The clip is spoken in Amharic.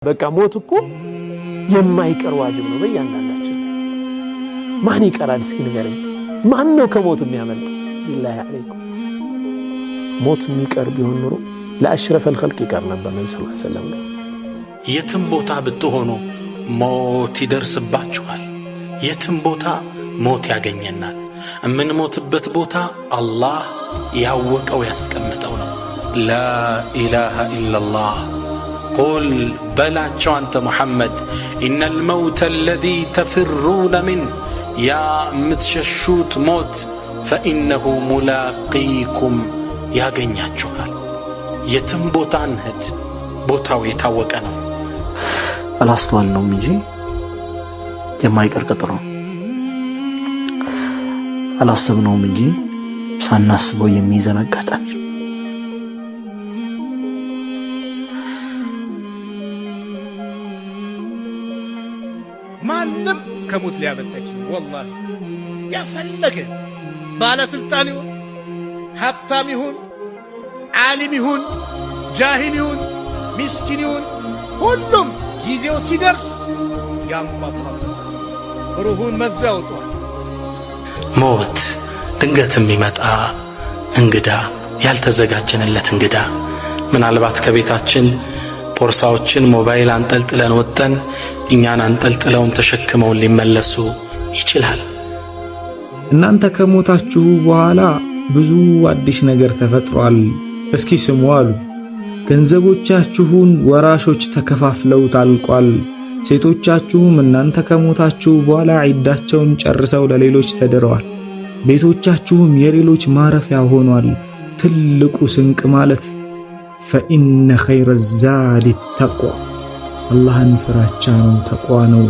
በቃ ሞት እኮ የማይቀር ዋጅብ ነው በእያንዳንዳችን። ማን ይቀራል እስኪ ንገረኝ? ማን ነው ከሞት የሚያመልጥ? ቢላሂ አለይኩም ሞት የሚቀር ቢሆን ኑሮ ለአሽረፈል ኸልቅ ይቀር ነበር ነብዩ ሰለላሁ ዐለይሂ ወሰለም። የትም ቦታ ብትሆኑ ሞት ይደርስባችኋል። የትም ቦታ ሞት ያገኘናል። የምንሞትበት ቦታ አላህ ያወቀው ያስቀመጠው ነው። ላኢላሃ ኢላላህ ቁል በላቸው አንተ ሙሐመድ ኢነል መውተ አለዚ ተፍሩነ ሚን ያ የምትሸሹት ሞት ፈኢነሁ ሙላቂኩም ያገኛችኋል። የትም ቦታ እንሂድ ቦታው የታወቀ ነው። አላስተዋልነውም እንጂ የማይቀር ቀጠሮ አላሰብነውም እንጂ ሳናስበው የሚይዘን አጋጣሚ። ማንም ከሞት ሊያመልጠች ወላሂ ያፈለገ ባለስልጣን ይሁን ሀብታም ይሁን ዓሊም ይሁን ጃሂል ይሁን ምስኪን ይሁን ሁሉም ጊዜው ሲደርስ ያንቋቋበት ሩሁን መዞ ያወጣዋል። ሞት ድንገት የሚመጣ እንግዳ፣ ያልተዘጋጀንለት እንግዳ። ምናልባት ከቤታችን ቦርሳዎችን ሞባይል አንጠልጥለን ወጥተን እኛን አንጠልጥለውም ተሸክመውን ሊመለሱ ይችላል። እናንተ ከሞታችሁ በኋላ ብዙ አዲስ ነገር ተፈጥሯል እስኪ ስሙ አሉ። ገንዘቦቻችሁን ወራሾች ተከፋፍለው ታልቋል። ሴቶቻችሁም እናንተ ከሞታችሁ በኋላ ዒዳቸውን ጨርሰው ለሌሎች ተድረዋል። ቤቶቻችሁም የሌሎች ማረፊያ ሆኗል። ትልቁ ስንቅ ማለት ፈኢነ ኸይረ ዛዲ ተቅዋ አላህን ፍራቻ ነው፣ ተቅዋ ነው።